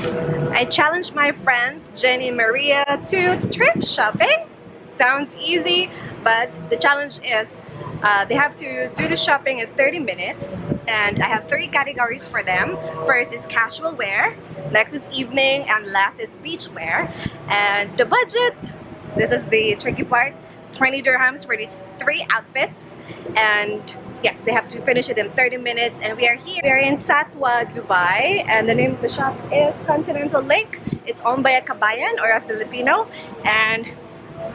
I challenged my friends Jenny and Maria to thrift shopping. Sounds easy, but the challenge is they have to do the shopping in 30 minutes, and I have 3 categories for them. First is casual wear, next is evening, and last is beach wear. And the budget, this is the tricky part, 20 dirhams for these 3 outfits. And yes, they have to finish it in 30 minutes, and we are here. We are in Satwa, Dubai, and the name of the shop is Continental Lake. It's owned by a Kabayan or a Filipino, and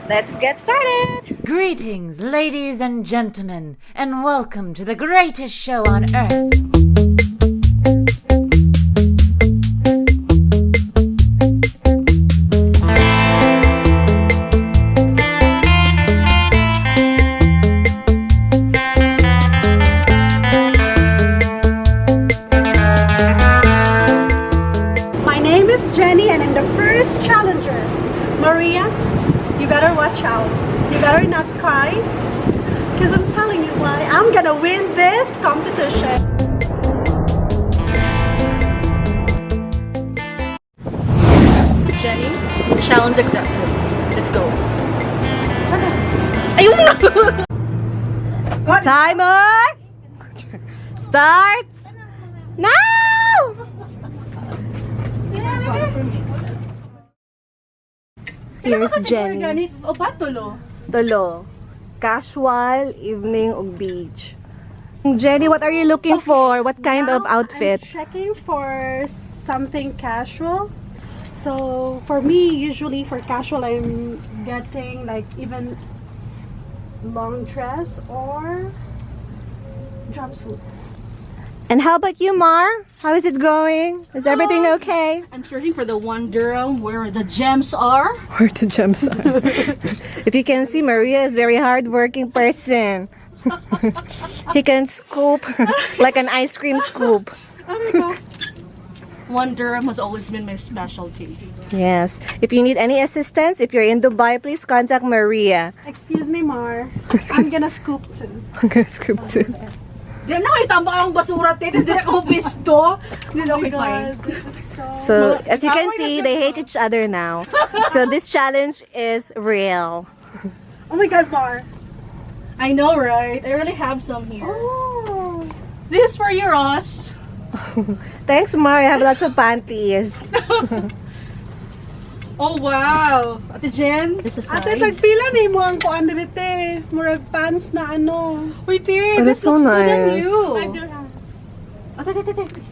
let's get started! Greetings, ladies and gentlemen, and welcome to the greatest show on earth. My name is Jenny and I'm the first challenger. Maria, you better watch out. You better not cry, because I'm telling you why. I'm gonna win this competition. Jenny, challenge accepted. Let's go. Ayun na! Timer starts now! Here's Jenny. O patulo. Tulo. Casual, evening, o beach. Jenny, what are you looking for? What kind of outfit? I'm checking for something casual. So for me, usually for casual, I'm getting like even long dress or jumpsuit. And how about you, Mar? How is it going? Is everything okay? I'm searching for the 1 dirham where the gems are. Where the gems are. If you can see, Maria is a very hard-working person. He can scoop like an ice cream scoop. Oh my God. 1 dirham has always been my specialty. Yes. If you need any assistance, if you're in Dubai, please contact Maria. Excuse me, Mar. I'm gonna scoop too. I'm gonna scoop too. Diyan na kayo tambak akong basura, titis. Diyan ako pisto. Diyan Oh okay, my fine. God, this is so... So, as you can see, they hate each other now. So, this challenge is real. Oh my God, Mar. I know, right? I really have some here. Oh. This is for you, Ross. Thanks, Mar. I have lots of panties. Oh, wow. Ate Jen, this is Ate, tagpila ni mo ang kuan dirite. Murag pants na ano. Wait, Oh, this that's so looks good on nice. you. 5 dirhams.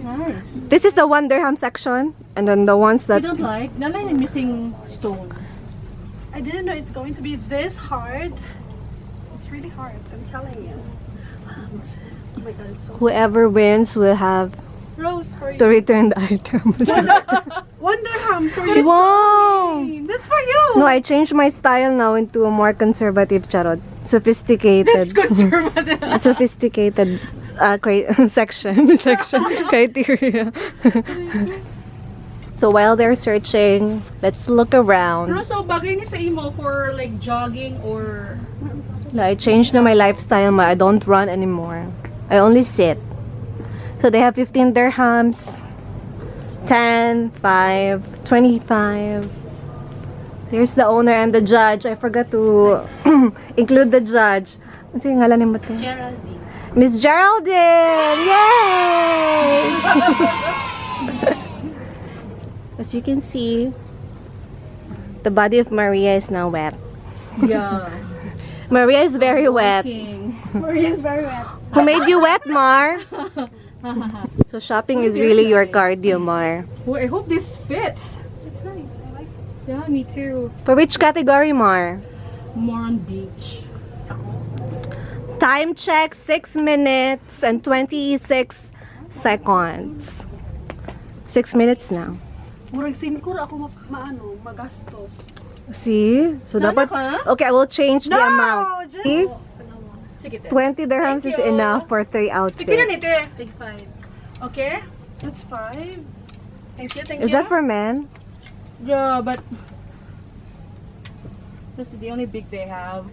Nice. This is the 1 dirham section. And then the ones You that... don't like? Nala yung missing stone. I didn't know it's going to be this hard. It's really hard, I'm telling you. Oh my God, it's so Whoever wins will have Rose for to you. return the item. 1 dirham for you. Wow! That's for you. No, I changed my style now into a more conservative charot. Sophisticated. This conservative. A sophisticated section criteria. So while they're searching, let's look around. Pero so bagay niya sa imo for like jogging or... I changed na my lifestyle. I don't run anymore. I only sit. So they have 15 dirhams, 10, 5, 25. There's the owner and the judge. I forgot to include the judge. Ano yung ngalan ni Mate? Geraldine. Miss Geraldine! Yay! As you can see, the body of Maria is now wet. Yeah. Maria is very wet. King. Maria's very wet. Who made you wet, Mar? So shopping is really your cardio, Mar. Oh, I hope this fits. It's nice. I like it. Yeah, me too. For which category, Mar? More on beach. Time check, 6 minutes and 26 seconds. 6 minutes now. Murag sinkur ako magastos. See? So Sana dapat... ka? Okay, I will change the amount. just- See? Sige, te. 20 dirhams Thank is you. enough for 3 Sige na outfits. nite. Sige, fine. Okay? That's 5. Thank you, thank Is you. that for men? Yeah, but... This is the only big they have.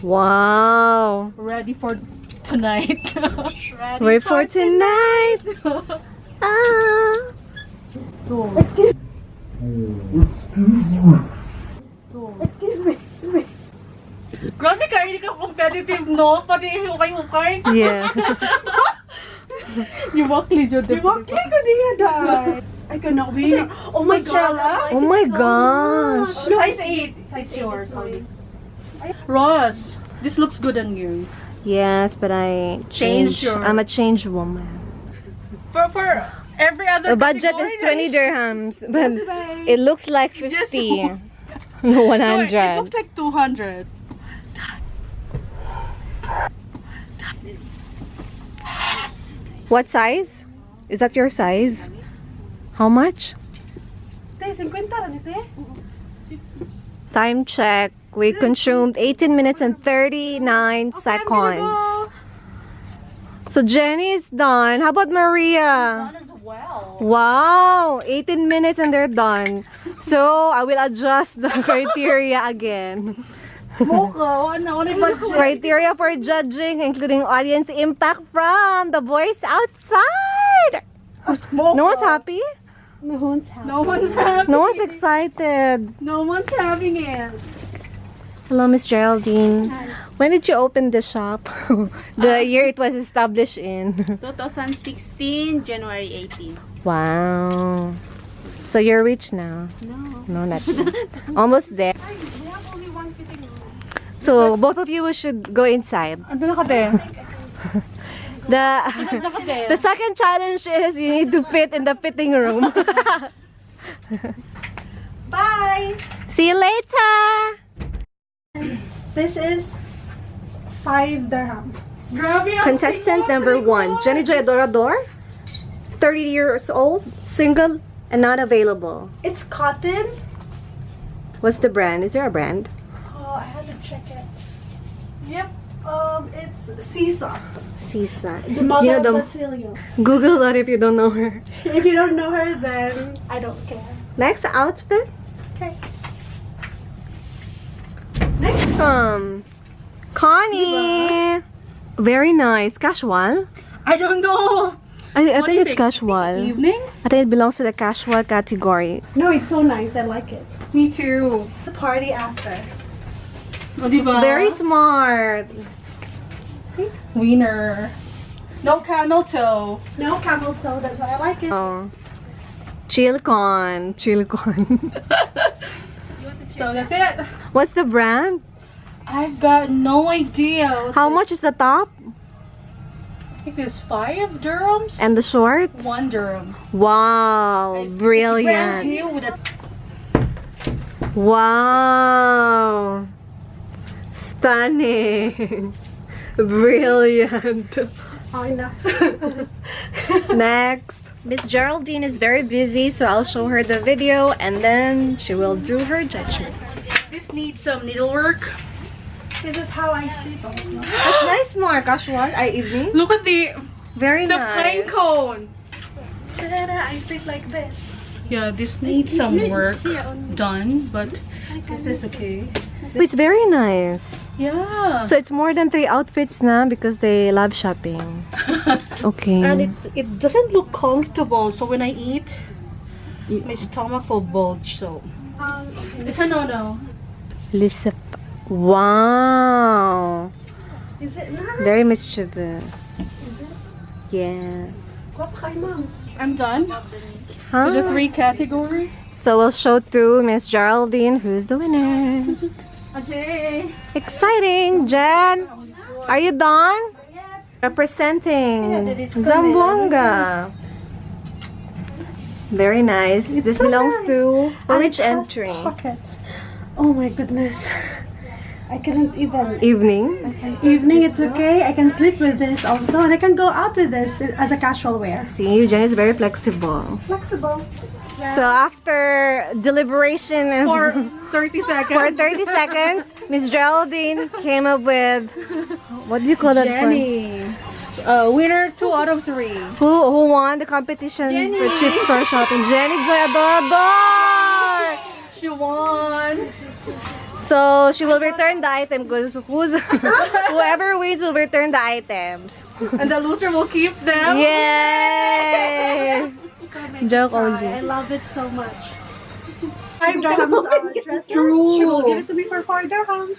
Wow. Ready for tonight. Wait for tonight. Ah. Excuse me. Grabe ka, hindi ka competitive, no? Pati yung ukay-ukay. Yeah. You walk legit. You walk like a dad. I cannot win. Oh my god. I Oh like my it so gosh. much. No, Size 8. It's yours. Ross, this looks good on you. Yes, but I Changed your- I'm a changed woman. For every other The budget is category, 20 dirhams, but This way. it looks like 50. No, No, it 100. looks like 200. What size? Is that your size? How much? Te, 50 rin ite. Time check. We consumed 18 minutes and 39 seconds. So Jenny is done. How about Maria? Done as well. Wow, 18 minutes and they're done. So I will adjust the criteria again. Moko, ano yung budget? Criteria for judging, including audience impact from the voice outside. Moko. No one's happy? No one's happy. No one's having No one's it. excited. No one's having it. Hello, Miss Geraldine. When did you open the shop? The year it was established in. 2016, January 18. Wow. So you're rich now? No, not yet. Almost there. We have only one fitting room. So both of you should go inside. Ando na ka, te. The second challenge is you need to fit in the fitting room. Bye. See you later. This is 5 dirham. Grabe ang Contestant single, number 1, Jenny Joy Adorador, 30 years old, single, and not available. It's cotton. What's the brand? Is there a brand? Oh, I had to check it. Yep. It's Sisa. Sisa. The mother You know, of the, Basilio. Google that if you don't know her. If you don't know her, then I don't care. Next outfit. Okay. Connie. Very nice. Casual. I don't know. I What do think you it's think? casual. Evening? I think it belongs to the casual category. No, it's so nice. I like it. Me too. The party after. O, diba? Very smart. See? Wiener. No camel toe. No camel toe. That's why I like it. Oh. Chill con. Chill con. So that's it. What's the brand? I've got no idea. How much is the top? I think there's 5 dirhams. And the shorts? 1 dirham. Wow. It's brand Brilliant. new with a Wow. Stunning. Brilliant. Oh, enough. Next. Miss Geraldine is very busy, so I'll show her the video and then she will do her judgment. This needs some needlework. This is how I sleep also. That's nice, more casual. Evening. Look at the Very the nice. pine cone. Ta-da, I sleep like this. Yeah, this needs some work done, but this is okay. It's very nice. Yeah. So it's more than 3 outfits na because they love shopping. Okay. And it doesn't look comfortable, so when I eat, my stomach will bulge. So it's a no-no. Lisa. Wow. Is it nice? Very mischievous. Is it? Yes. Guwapa kayo, ma'am. I'm done Huh? to the 3 category. So we'll show to Miss Geraldine who's the winner. Okay. Exciting, Jen. Are you done? Representing Yeah, that is Zamboanga. Very nice. This so belongs nice. to And which it has entry? pocket. Oh my goodness. I couldn't even. Evening. Evening, it's okay. I can sleep with this also, and I can go out with this as a casual wear. See, Jen is very flexible. Flexible. So after deliberation and For 30 seconds. for 30 seconds, Miss Geraldine came up with, what do you call that one? Jenny. Winner 2 out of 3. Who won the competition for thrift store shopping? Jenny Joy Adorador! She won. So she will return the item because whoever wins will return the items. And the loser will keep them. Yay! Joke cry. only. I love it so much. 5 dirhams dresses. She will give it to me for 4 dirhams.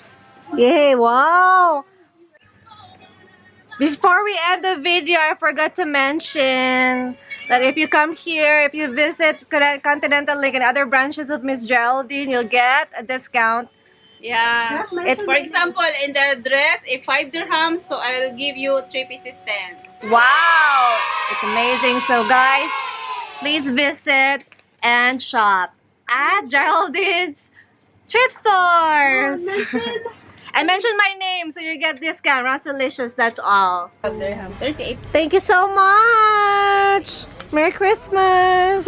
Yay, wow! Before we end the video, I forgot to mention that if you come here, if you visit Continental Link and other branches of Miss Geraldine, you'll get a discount. Yeah. Yes, mention For example, in the dress, if 5 dirhams, so I will give you 3 pieces 10. Wow! It's amazing. So guys, please visit and shop at Geraldine's thrift stores. And mention my name so you get discount. Rosalicious, that's all. 5 dirhams. 38. Thank you so much. Merry Christmas.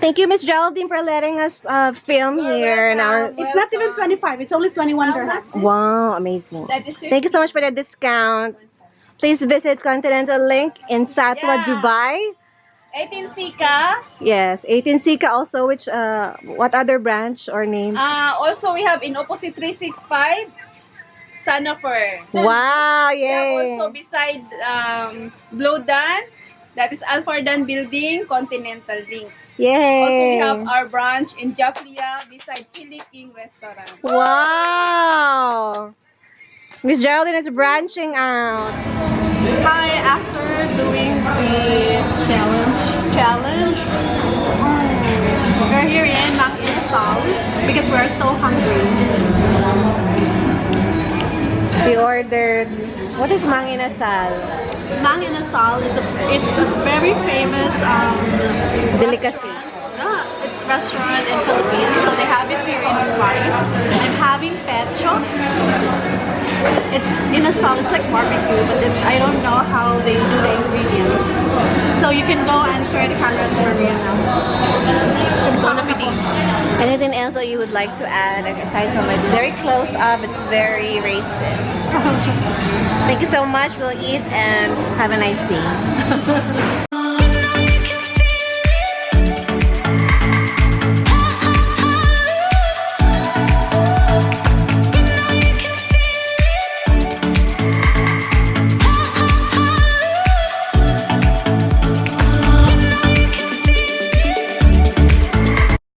Thank you, Miss Geraldine, for letting us film here in our. It's not even 25. It's only 21 dirhams. Wow, amazing. That is Thank you so much for the discount. Please visit Continental Link in Satwa, Yeah. Dubai. 18 Sika. Yes, 18 Sika also. Which what other branch or names? Also, we have in opposite 365, Sanafer. Wow, We have yay. also beside Blowdan, that is Alfardan Building, Continental Link. Yay. Also, we have our branch in Jafria beside Chili King Restaurant. Wow. Miss Geraldine is branching out. Hi, after doing the challenge, we're here in Mang Inasal because we're so hungry. We ordered, what is Mang Inasal? Mang Inasal is it's a very famous Delicacy. it's restaurant in Philippines, so they have it here in Dubai. I'm having pecho. It's inasal, it's like barbecue, but I don't know how they do the ingredients. So you can go and try the camera to Maria now. Bon appetit. Anything else that you would like to add aside from it's very close up, it's very racist. Thank you so much. We'll eat and have a nice day.